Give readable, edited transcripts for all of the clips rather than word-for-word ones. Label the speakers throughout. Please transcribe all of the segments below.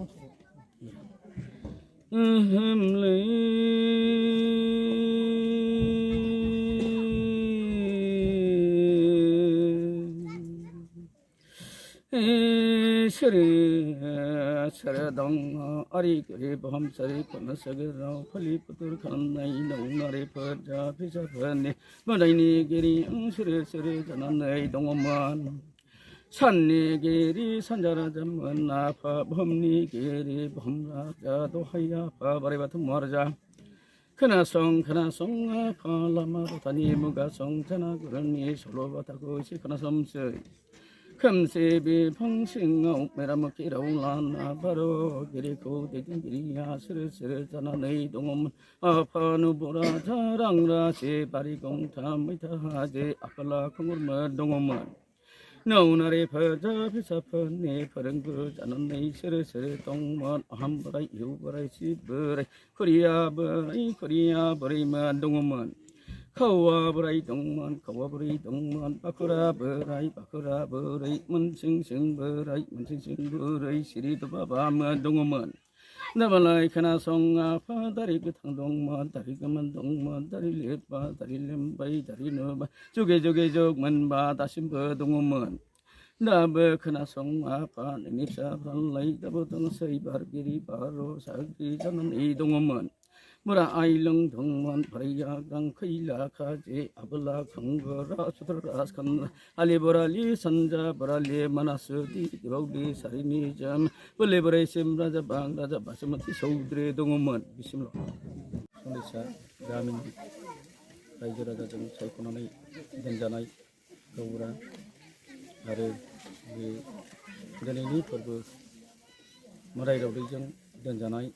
Speaker 1: sere dong ari kiri baham sari kana sagera phali putur khan nai nare phaja phisa phani badai ni giri sere janan nai dongman 산니 게리 산자라자 만나파 범니 게리 범라자 도하야 파바리바트 모르자 크나송 아파라마도 다니 무가송 자나 그러니 솔로바타고 시크나섬스 금세비 풍싱어 메라먹기라울라나 바로 게리고 대진기리야 스르스르 자나 너희 동엄 아파누보라 자랑라시 바리공타 미타하제 아팔라 콩urma 동엄만 너우나리 퍼자 비사퍼니 퍼릉그 자는네 스르스르 동만 함버라이 유버라이 시버라이 코리아버라이만 동만 카와버라이 동만 바쿠라버라이 문싱싱버라이 시리도바바만 동만 나발라이 카나송 아파 다리 그탕 동만 다리 그만 동만 다리 렛바 다리 렘바이 다리 너바 조개족만 바 다심버 동만 나베 카나송 아파 니사 발라이 다보동 서이바르기리 바로 사기 저는 이 동만 뭐라 아일릉 동만 바리야강 크일라카제 아블라 강거라 수드라스칸 알리보라리 산자 보라리 마나스디 디바우디 사리니잠 볼레브레심 라자 방라자 바스마티 서우드레 동만 비심로 손리사 가민 रायजो राजाजों सायख'नानै दोनजानाय गौरा आरो बे दिनैनि फोरबो मोदाय दावदैजों दोनजानाय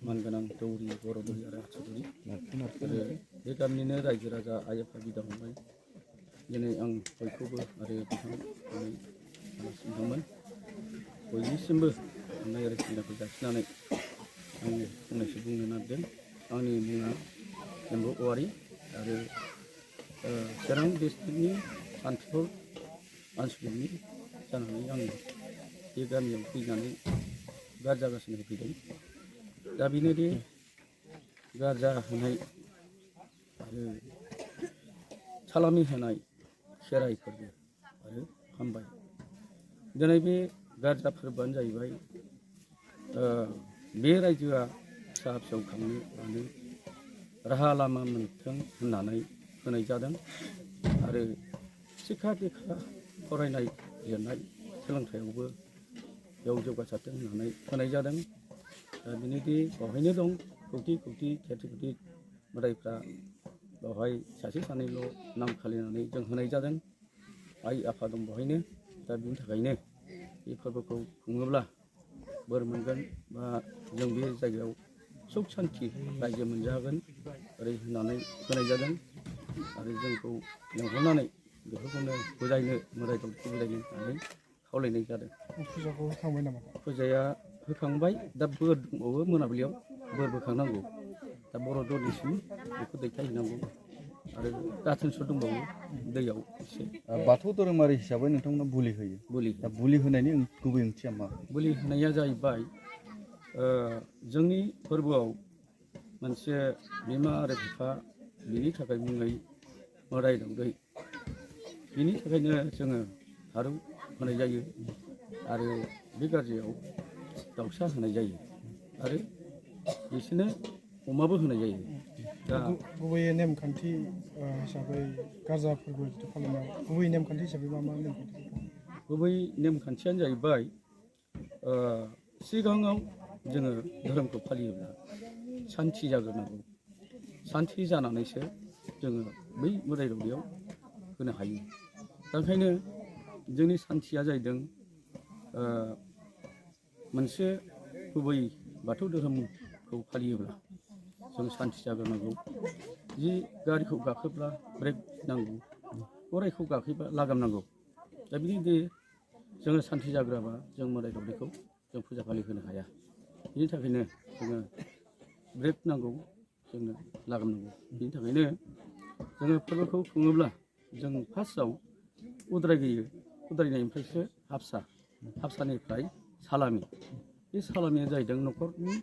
Speaker 1: मानगोनां दौरि बर' दौरि आरो आसादौरि आरो बे गामिनिनो रायजो राजा आइ आफा बिदा फंबाय दिनै आं बयखौबो आरो बिथांमोन बयनिसिमबो अननाय आरो सिबिनायखौ जासिनानै आं फंनैसो बुंनो नागिरदों। आंनि मुङा एम्बु औवारि आरो चिरां डिस्ट्रिक्टनि सान्थिफुर आनसलिकनि जानानै आं बे गामियाव फैनानै गारजा गासिनो फैदों। दा बेनोदि गारजा होनाय आरो सालामि होनाय खेराइ फोरबो आरो हामबाय। दिनै बे गारजा फोरबोआनो जाहैबाय बे रायजोआ फिसा फिसौ खांनो लानो राहा लामा मोनथों होननानै होनाय जादों आरो सिखा दिखा फरायनाय लिरनाय सोलोंथायावबो बेयाव जौगासारथों होननानै होनाय जादों। दा बेनोदि बेवहायनो दं खौथि खेथि मोदायफ्रा बेवहाय सासे सानैल' नाम खालिनानै जों होनाय जादों। आइ आफा दं बेवहायनो। दा बिनि थाखायनो बे फोरबोखौ खुङोब्ला बोर मोनगोन बा जों बे जायगायाव सुख सान्थि रायजो मोनजागोन ओरै होननानै होनाय जादों आरो जोंखौ लेंहरनानै बेफोरखौनो बुजायनो मोदाय दावदैखौ बुजायनो होननानै खावलायनाय जादों।
Speaker 2: फुजाखौ होखांबाय नामा?
Speaker 1: फुजाया होखांबाय। दा बोर दंबावो मोनाबिलियाव बोर बोखांनांगौ। दा बर' दौरिसिम बेखौ दैथायहैनांगौ आरो दाथोनसुर दंबावो दैयाव एसे।
Speaker 3: बाथौ धोरोमारि हिसाबै नोंथांमोना बुलि होयो। दा बुलि होनायनि गुबै ओंथिया मा?
Speaker 1: बुलि होनाया जाहैबाय जोंनि फोरबोआव मोनसे बिमा आरो बिफा बिनि थाखाय मुङै मोदाय दावदै बिनि थाखायनो जोङो फारौ होनाय जायो आरो बे गारजायाव दाउसा होनाय जायो आरो बिसोरनो अमाबो होनाय जायो। दा
Speaker 2: गुबैयै नेमखान्थि हिसाबै गारजा फोरबो फालिनायाव गुबै नेमखान्थि हिसाबै मा नेमखान्थि?
Speaker 1: गुबै नेमखान्थियानो जाहैबाय सिगाङाव जोङो धोरोमखौ फालियोब्ला सान्थि जाग्रोनांगौ। सान्थि जानानैसो जोङो बै मोदाय दावदैयाव होनो हायो। दा ओंखायनो जोंनि सान्थिया जाहैदों मोनसे गुबै बाथौ धोरोमखौ फालियोब्ला जों सान्थि जाग्रोनांगौ। जि गारिखौ गाखोब्ला ब्रेक नांगौ, गराइखौ गाखोब्ला लागाम नांगौ। दा बिदि जोङो सान्थि जाग्रोआबा जों मोदाय दावदैखौ जों फुजा फालि होनो हाया। बिनि थाखायनो जोङो ब्रेक नांगौ, जोंनो लागाम नांगौ। बिनि थाखायनो जोङो फोरबोखौ खुङोब्ला जों फार्स्टआव उद्रायग्रोयो। उद्रायनायनिफ्रायसो हाबसानिफ्राय सालामि बे सालामिया जाहैदों न'खरनि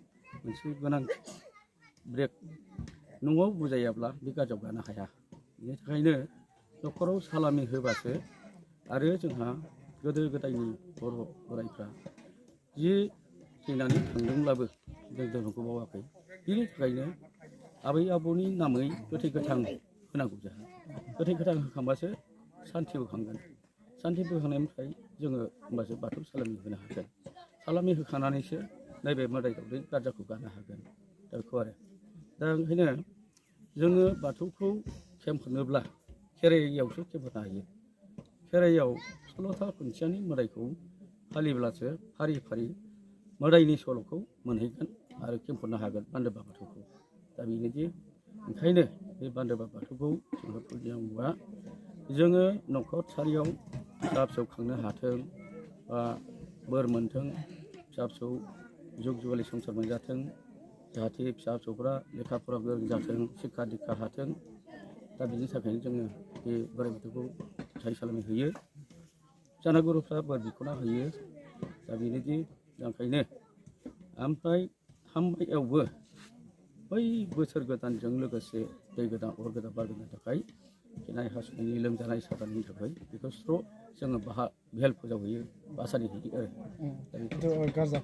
Speaker 1: मोनसे गोनां ब्रेक न'आव बुजायाब्ला बे गाज्रियाव गानो हाया बेनि थाखायनो न'खराव सालामि होबासो आरो जोंहा गोदो गोदायनि बर' बोराइफ्रा जि थैनानै थांदोंब्लाबो जों धोरोमखौ बावाखै बिनि थाखायनो आबै आबौनि नामै गोथै गोथां होनांगौ जोंहा गोथै गोथां होखांबासो सान्थि बोखांगोन सान्थि बोखांनायनिफ्राय जोङो होमबासो बाथौ सालामि होनो हागोन सालामि होखांनानैसो नैबे मोदाय दावदाय गारजाखौ गारनो हागोन दा बेखौ आरो दा ओंखायनो जोङो बाथौखौ खेमफोरनोब्ला खेराइयावसो खेमफोरनो हायो खेराइयाव 16था खुन्थियानि मोदायखौ फालिब्लासो फारि फारि मोदायनि सल'खौ मोनहैगोन आरो खेमफोरनो हागोन बान्दोबा बाथौखौ दा बेनोदि ओंखायनो बे बान्दोबा बाथौखौ जोङो फुजिनांगौआ जोङो न'खरसारियाव फिसा फिसौ खांनो हाथों बा बोर मोनथों फिसा फिसौ जुग जुगालि संसार मोनजाथों जाहाथे फिसा फिसौफ्रा लेखा फरा गोरों जाथों सिक्खा दिक्खा हाथों दा बिनि थाखायनो जोङो बे बोराइ बाथौखौ फिथाइ सालामि होयो जानागुरुफ्रा बोर बिख'ना होयो दा बेनोदि ओंखायनो ओमफ्राय हामबायावबो बै बोसोर गोदानजों लोगोसे दै गोदान अर गोदान बार गोदाननि थाखाय खिनाय हासुनायनि लोमजानाय साजानायनि थाखाय बेखौ स्र' जोङो भेल फुजा होयो बासारि होयो आरो
Speaker 2: गारजा